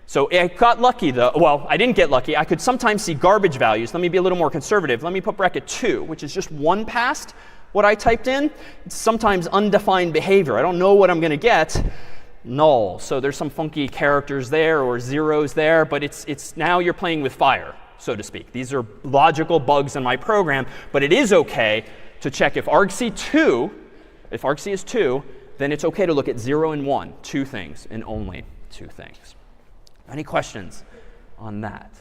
So I got lucky, though. Well, I didn't get lucky. I could sometimes see garbage values. Let me be a little more conservative. Let me put bracket 2, which is just one past what I typed in. It's sometimes undefined behavior. I don't know what I'm going to get. Null. So there's some funky characters there or zeros there. But it's now you're playing with fire, so to speak. These are logical bugs in my program. But it is OK to check if argc is 2, then it's OK to look at 0 and 1, 2 things, and only 2 things. Any questions on that?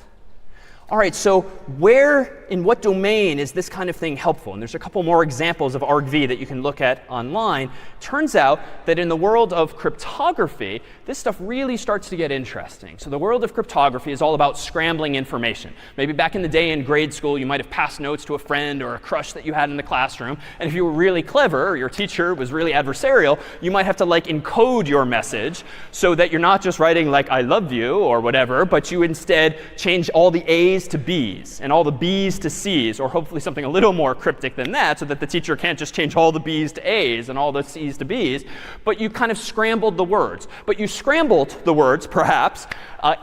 All right, so where, in what domain is this kind of thing helpful? And there's a couple more examples of argv that you can look at online. Turns out that in the world of cryptography, this stuff really starts to get interesting. So the world of cryptography is all about scrambling information. Maybe back in the day in grade school, you might have passed notes to a friend or a crush that you had in the classroom. And if you were really clever, or your teacher was really adversarial, you might have to like encode your message so that you're not just writing like I love you or whatever, but you instead change all the A's to B's and all the B's to C's, or hopefully something a little more cryptic than that, so that the teacher can't just change all the B's to A's and all the C's to B's. But you kind of scrambled the words. But you scrambled the words, perhaps,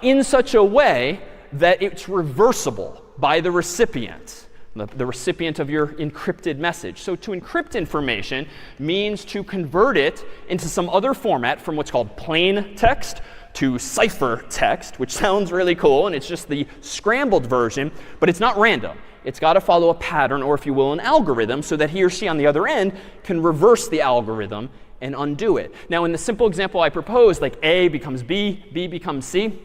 in such a way that it's reversible by the recipient. The recipient of your encrypted message. So to encrypt information means to convert it into some other format from what's called plain text to ciphertext, which sounds really cool, and it's just the scrambled version, but it's not random. It's got to follow a pattern, or if you will, an algorithm, so that he or she on the other end can reverse the algorithm and undo it. Now, in the simple example I proposed, like A becomes B, B becomes C,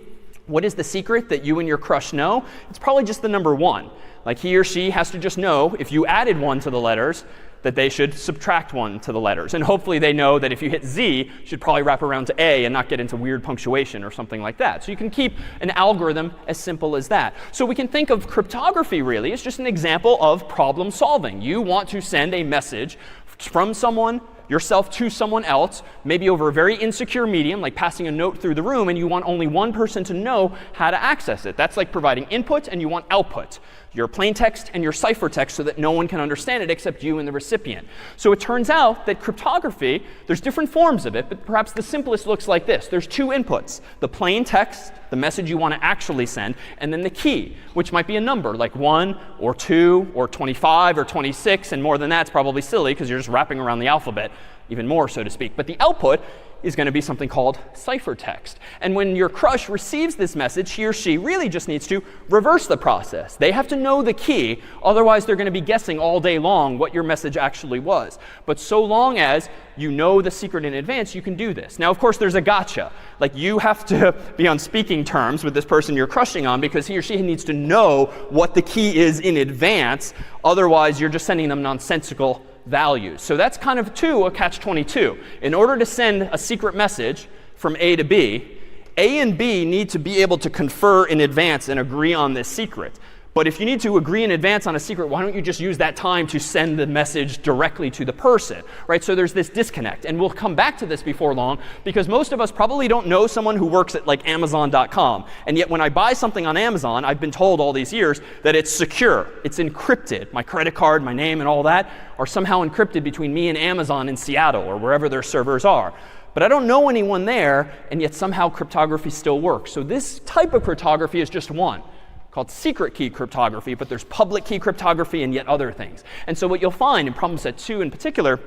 what is the secret that you and your crush know? It's probably just the number 1. Like he or she has to just know if you added 1 to the letters, that they should subtract 1 to the letters. And hopefully they know that if you hit Z, you should probably wrap around to A and not get into weird punctuation or something like that. So you can keep an algorithm as simple as that. So we can think of cryptography really as just an example of problem solving. You want to send a message from someone, yourself to someone else, maybe over a very insecure medium, like passing a note through the room, and you want only one person to know how to access it. That's like providing input, and you want output. Your plain text and your ciphertext, so that no one can understand it except you and the recipient. So it turns out that cryptography, there's different forms of it, but perhaps the simplest looks like this. There's 2 inputs, the plain text, the message you want to actually send, and then the key, which might be a number like 1 or 2 or 25 or 26, and more than that's probably silly because you're just wrapping around the alphabet even more, so to speak. But the output is going to be something called ciphertext. And when your crush receives this message, he or she really just needs to reverse the process. They have to know the key, otherwise they're going to be guessing all day long what your message actually was. But so long as you know the secret in advance, you can do this. Now, of course, there's a gotcha. Like you have to be on speaking terms with this person you're crushing on, because he or she needs to know what the key is in advance. Otherwise, you're just sending them nonsensical values. So that's kind of a catch-22. In order to send a secret message from A to B, A and B need to be able to confer in advance and agree on this secret. But if you need to agree in advance on a secret, why don't you just use that time to send the message directly to the person, right? So there's this disconnect. And we'll come back to this before long, because most of us probably don't know someone who works at like Amazon.com. And yet when I buy something on Amazon, I've been told all these years that it's secure. It's encrypted. My credit card, my name, and all that are somehow encrypted between me and Amazon in Seattle or wherever their servers are. But I don't know anyone there, and yet somehow cryptography still works. So this type of cryptography is just one, called secret key cryptography, but there's public key cryptography and yet other things. And so what you'll find in problem set 2 in particular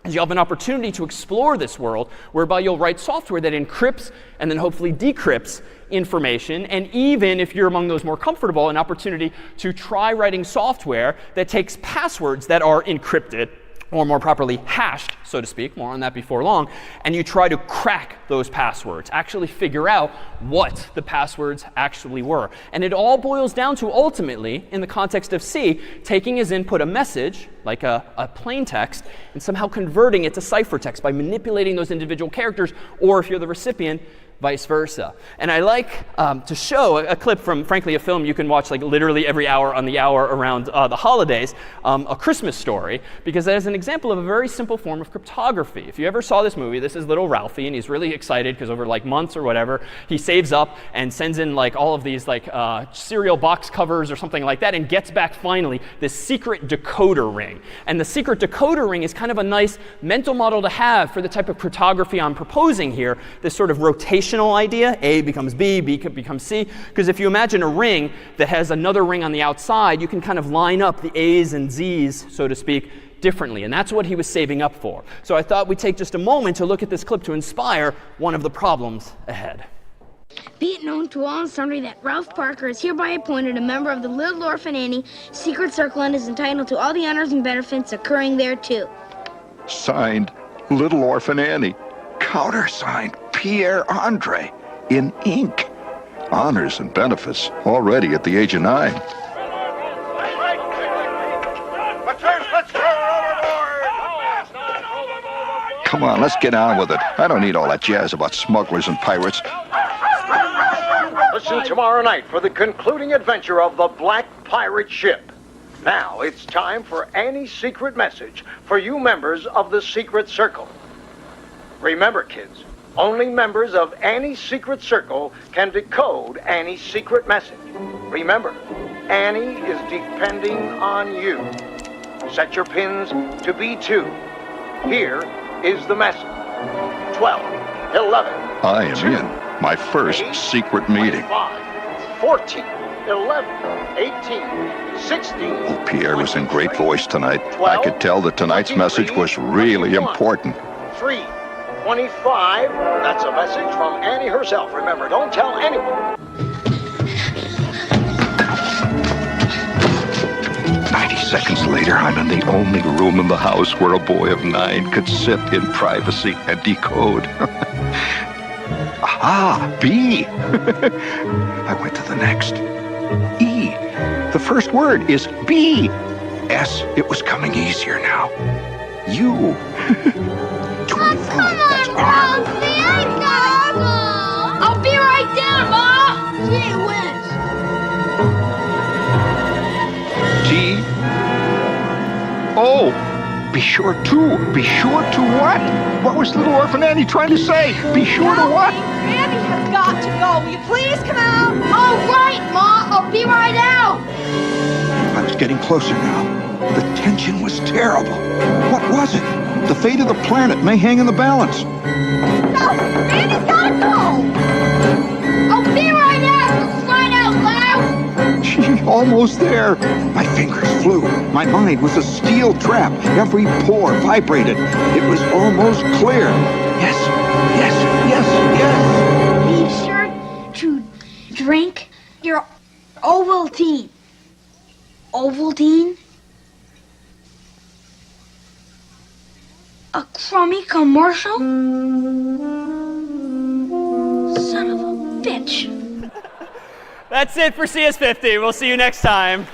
is you'll have an opportunity to explore this world, whereby you'll write software that encrypts and then hopefully decrypts information. And even if you're among those more comfortable, an opportunity to try writing software that takes passwords that are encrypted, or more properly hashed, so to speak, more on that before long, and you try to crack those passwords, actually figure out what the passwords actually were. And it all boils down to, ultimately, in the context of C, taking as input a message, like a plain text, and somehow converting it to ciphertext by manipulating those individual characters, or if you're the recipient, vice versa. And I like to show a clip from, frankly, a film you can watch like literally every hour on the hour around the holidays, A Christmas Story, because that is an example of a very simple form of cryptography. If you ever saw this movie, this is little Ralphie, and he's really excited because over like months or whatever, he saves up and sends in like all of these like cereal box covers or something like that, and gets back finally this secret decoder ring. And the secret decoder ring is kind of a nice mental model to have for the type of cryptography I'm proposing here, this sort of rotation conditional idea. A becomes B, B becomes C. Because if you imagine a ring that has another ring on the outside, you can kind of line up the A's and Z's, so to speak, differently. And that's what he was saving up for. So I thought we'd take just a moment to look at this clip to inspire one of the problems ahead. Be it known to all and sundry that Ralph Parker is hereby appointed a member of the Little Orphan Annie Secret Circle and is entitled to all the honors and benefits occurring thereto. Signed, Little Orphan Annie. Countersigned, Pierre Andre. In ink. Honors and benefits already at the age of 9. Come on, let's get on with it. I don't need all that jazz about smugglers and pirates. Listen tomorrow night for the concluding adventure of the Black Pirate Ship. Now it's time for Annie's secret message for you members of the Secret Circle. Remember, kids, only members of Annie's Secret Circle can decode Annie's secret message. Remember, Annie is depending on you. Set your pins to B2. Here is the message. 12, 11, I am 2, in. My first 8, secret meeting. 25, 14, 11, 18, 16. Oh, Pierre was in great voice tonight. 12, I could tell that tonight's message was really 21, important. 3, 25. That's a message from Annie herself. Remember, don't tell anyone. 90 seconds later, I'm in the only room in the house where a boy of 9 could sit in privacy and decode. Aha, B. I went to the next. E. The first word is B. S. It was coming easier now. U. 25. That's R. I'll be right there, Ma! Gee whiz! T. O. Be sure to. Be sure to what? What was little Orphan Annie trying to say? Be sure to what? Randy has got to go. Will you please come out? All right, Ma! I'll be right out! I was getting closer now. The tension was terrible. What was it? The fate of the planet may hang in the balance. No, Randy's got to go. I'll be right out! For crying out loud! Gee, almost there. My fingers flew. My mind was a steel trap. Every pore vibrated. It was almost clear. Yes, yes, yes, yes. Be sure to drink your Ovaltine. Ovaltine? A crummy commercial? Son of a bitch. That's it for CS50. We'll see you next time.